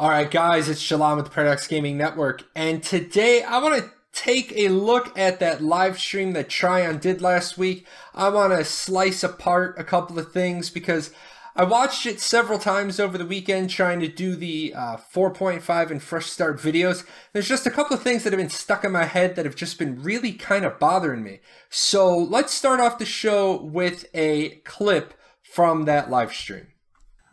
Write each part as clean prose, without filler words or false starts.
All right, guys, it's Shalom with the Paradox Gaming Network, and today I want to take a look at that live stream that Trion did last week. I want to slice apart a couple of things because I watched it several times over the weekend trying to do the 4.5 and fresh start videos. There's just a couple of things that have been stuck in my head that have just been really kind of bothering me. So let's start off the show with a clip from that live stream.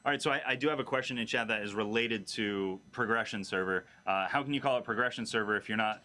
All right, so I do have a question in chat that is related to progression server. How can you call it progression server if you're not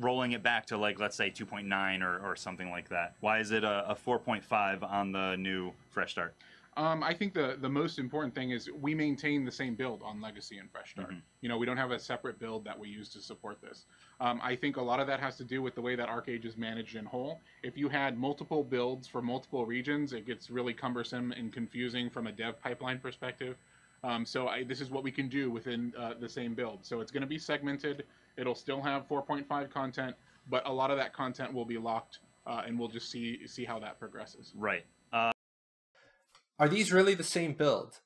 rolling it back to, like, let's say 2.9 or something like that? Why is it a 4.5 on the new fresh start? I think the most important thing is we maintain the same build on Legacy and Fresh Start. You know, we don't have a separate build that we use to support this. I think a lot of that has to do with the way that Archeage is managed in whole. If you had multiple builds for multiple regions, it gets really cumbersome and confusing from a dev pipeline perspective. This is what we can do within the same build. So it's going to be segmented. It'll still have 4.5 content, but a lot of that content will be locked, and we'll just see how that progresses. Right. Are these really the same build?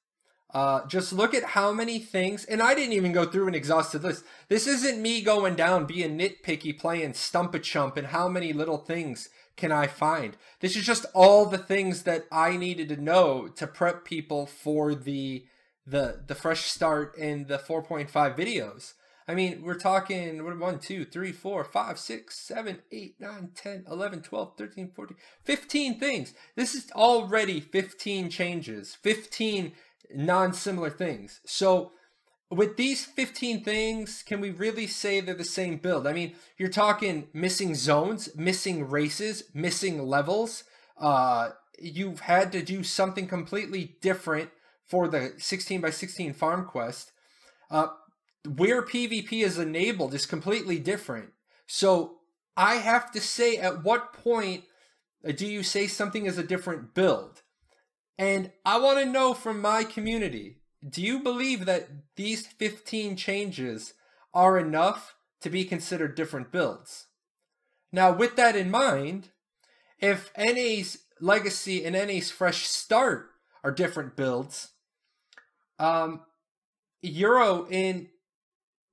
Just look at how many things, and I didn't even go through an exhaustive list. This isn't me going down, being nitpicky, playing Stump-a-Chump, and how many little things can I find. This is just all the things that I needed to know to prep people for the fresh start and the 4.5 videos. I mean, we're talking 1, 2, 3, 4, 5, 6, 7, 8, 9, 10, 11, 12, 13, 14, 15 things. This is already 15 changes, 15 non-similar things. So with these 15 things, can we really say they're the same build? I mean, you're talking missing zones, missing races, missing levels. You've had to do something completely different for the 16 by 16 farm quest. Where PvP is enabled is completely different. So I have to say, at what point do you say something is a different build? And I want to know from my community, do you believe that these 15 changes are enough to be considered different builds? Now, with that in mind, if NA's Legacy and NA's Fresh Start are different builds, Euro in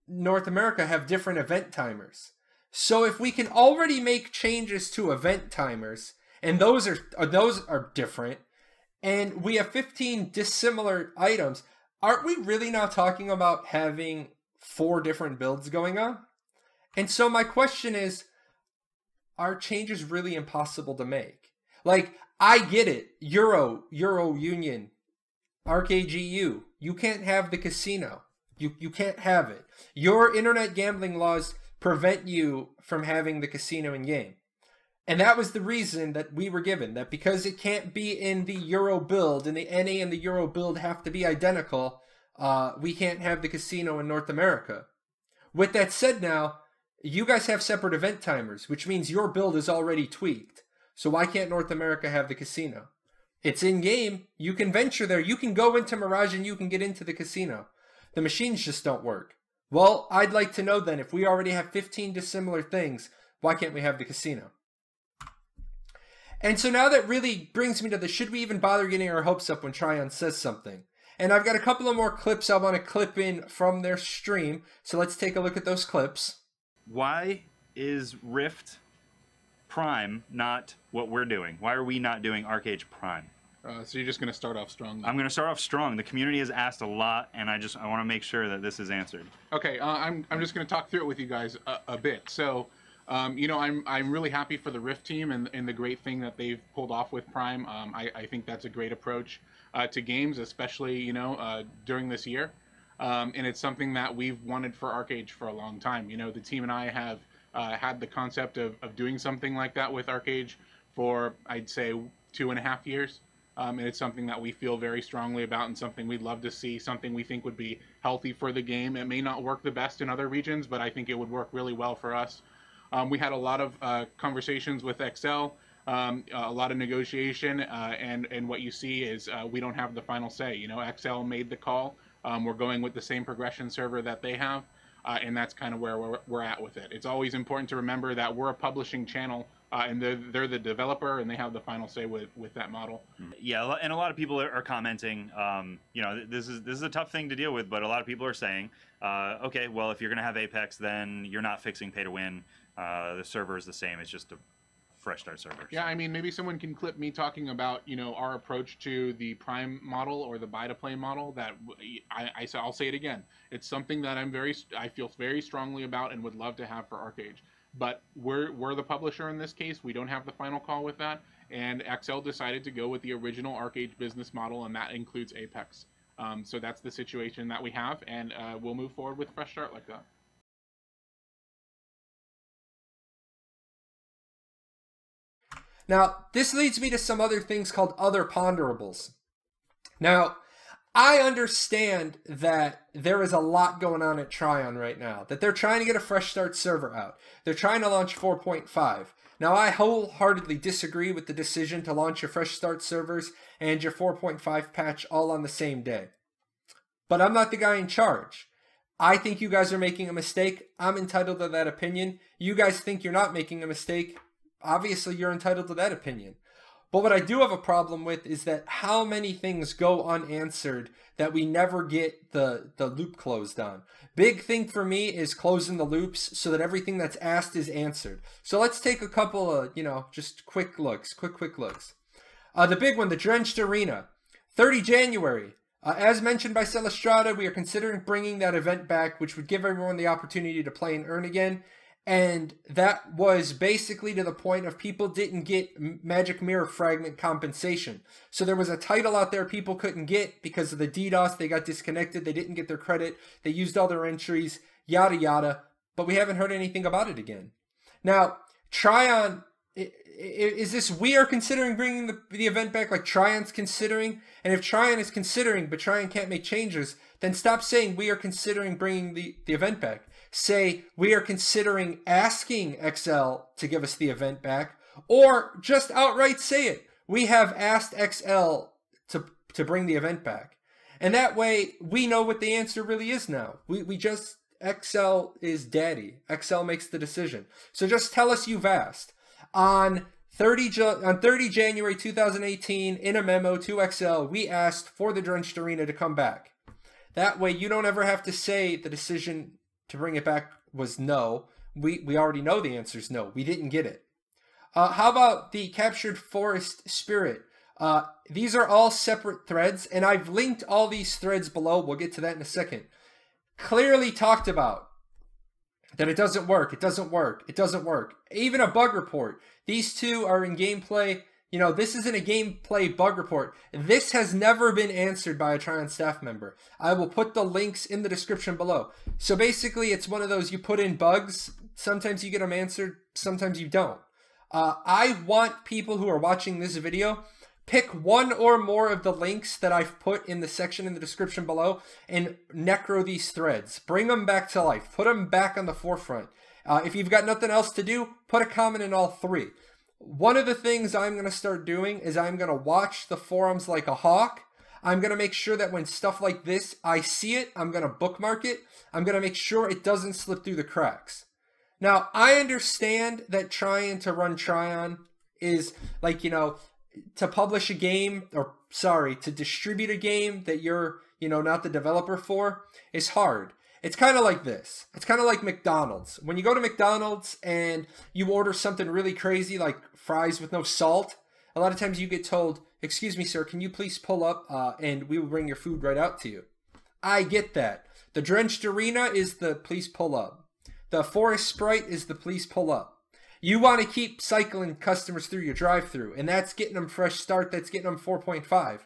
North America have different event timers. So if we can already make changes to event timers, and those are different, and we have 15 dissimilar items, aren't we really now talking about having 4 different builds going on? And so my question is, are changes really impossible to make? Like, I get it, Euro Union, Archeage EU, you can't have the casino. You can't have it. Your internet gambling laws prevent you from having the casino in game. And that was the reason that we were given, that because it can't be in the Euro build, and the NA and the Euro build have to be identical, we can't have the casino in North America. With that said now, you guys have separate event timers, which means your build is already tweaked. So why can't North America have the casino? It's in game. You can venture there. You can go into Mirage and you can get into the casino. The machines just don't work. Well, I'd like to know then, if we already have 15 dissimilar things, why can't we have the casino? And so now that really brings me to the, should we even bother getting our hopes up when Trion says something? And I've got a couple of more clips I want to clip in from their stream, so let's take a look at those clips. Why is Rift Prime not what we're doing? Why are we not doing Archeage Prime? So you're just going to start off strong then? I'm going to start off strong. The community has asked a lot, and I want to make sure that this is answered. Okay, I'm just going to talk through it with you guys a bit. So, you know, I'm really happy for the Rift team and the great thing that they've pulled off with Prime. I think that's a great approach to games, especially, you know, during this year. And it's something that we've wanted for Archeage for a long time. You know, the team and I have had the concept of doing something like that with Archeage for, I'd say, 2.5 years. And it's something that we feel very strongly about, and something we'd love to see, something we think would be healthy for the game. It may not work the best in other regions, but I think it would work really well for us. We had a lot of conversations with XL, a lot of negotiation, and what you see is we don't have the final say. You know, XL made the call. We're going with the same progression server that they have, and that's kind of where we're at with it. It's always important to remember that we're a publishing channel and they're the developer, and they have the final say with that model. Yeah, and a lot of people are commenting. You know, this is a tough thing to deal with, but a lot of people are saying, okay, well, if you're going to have Apex, then you're not fixing pay to win. The server is the same. It's just a fresh start server. Yeah, I mean, maybe someone can clip me talking about, you know, our approach to the Prime model or the buy to play model. That I'll say it again. It's something that I feel very strongly about and would love to have for Archeage. But we're the publisher in this case. We don't have the final call with that. And XL decided to go with the original Archeage business model, and that includes Apex. So that's the situation that we have, and we'll move forward with fresh start like that. Now, this leads me to some other things called other ponderables. Now, I understand that there is a lot going on at Trion right now, that they're trying to get a fresh start server out. They're trying to launch 4.5. Now, I wholeheartedly disagree with the decision to launch your fresh start servers and your 4.5 patch all on the same day. But I'm not the guy in charge. I think you guys are making a mistake. I'm entitled to that opinion. You guys think you're not making a mistake. Obviously, you're entitled to that opinion. But what I do have a problem with is that how many things go unanswered that we never get the loop closed on. Big thing for me is closing the loops so that everything that's asked is answered. So let's take a couple of, you know, just quick looks. The big one, the Drenched Arena. 30 January. As mentioned by Celestrada, we are considering bringing that event back, which would give everyone the opportunity to play and earn again. And that was basically to the point of people didn't get Magic Mirror Fragment compensation. So there was a title out there people couldn't get because of the DDoS. They got disconnected. They didn't get their credit. They used all their entries, yada, yada. But we haven't heard anything about it again. Now, Trion, is this we are considering bringing the event back like Trion's considering? And if Trion is considering, but Trion can't make changes, then stop saying we are considering bringing the event back. Say we are considering asking XL to give us the event back, or just outright say it. We have asked XL to bring the event back. And that way we know what the answer really is now. We just, XL is daddy. XL makes the decision. So just tell us you've asked. On 30 January 2018, in a memo to XL, we asked for the Drenched Arena to come back. That way you don't ever have to say the decision to bring it back was no. We already know the answer is no. We didn't get it. How about the Captured Forest Spirit? These are all separate threads, and I've linked all these threads below. We'll get to that in a second. Clearly talked about that it doesn't work. It doesn't work. It doesn't work. Even a bug report. These two are in gameplay. You know, this isn't a gameplay bug report. This has never been answered by a Trion staff member. I will put the links in the description below. So basically, it's one of those you put in bugs. Sometimes you get them answered. Sometimes you don't. I want people who are watching this video, pick one or more of the links that I've put in the section in the description below and necro these threads. Bring them back to life. Put them back on the forefront. If you've got nothing else to do, put a comment in all three. One of the things I'm going to start doing is I'm going to watch the forums like a hawk. I'm going to make sure that when stuff like this, I see it, I'm going to bookmark it. I'm going to make sure it doesn't slip through the cracks. Now, I understand that trying to run Trion is like, you know, to publish a game, or sorry, to distribute a game that you're, you know, not the developer for is hard. It's kind of like this. It's kind of like McDonald's. When you go to McDonald's and you order something really crazy like fries with no salt, a lot of times you get told, excuse me, sir, can you please pull up and we will bring your food right out to you. I get that. The Drenched Arena is the please pull up. The Forest Sprite is the please pull up. You want to keep cycling customers through your drive-thru, and that's getting them fresh start. That's getting them 4.5.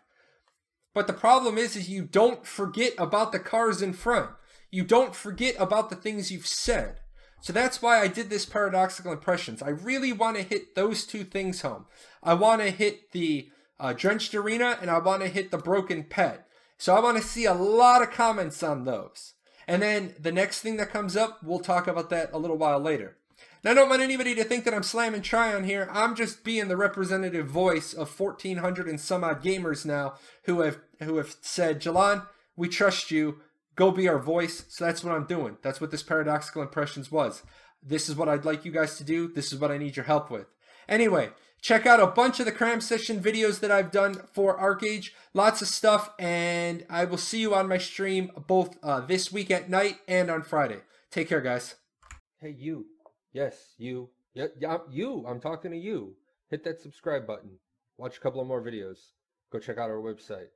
But the problem is you don't forget about the cars in front. You don't forget about the things you've said. So that's why I did this Paradoxical Impressions. I really want to hit those two things home. I want to hit the Drenched Arena, and I want to hit the Broken Pet. So I want to see a lot of comments on those. And then the next thing that comes up, we'll talk about that a little while later. Now, I don't want anybody to think that I'm slamming Trion here. I'm just being the representative voice of 1,400 and some odd gamers now who have said, Jalan, we trust you. Go be our voice. So that's what I'm doing. That's what this Paradoxical Impressions was. This is what I'd like you guys to do. This is what I need your help with. Anyway, check out a bunch of the cram session videos that I've done for Archeage. Lots of stuff, and I will see you on my stream both this week at night and on Friday. Take care, guys. Hey, you. Yes, you. Yeah, you. I'm talking to you. Hit that subscribe button. Watch a couple of more videos. Go check out our website.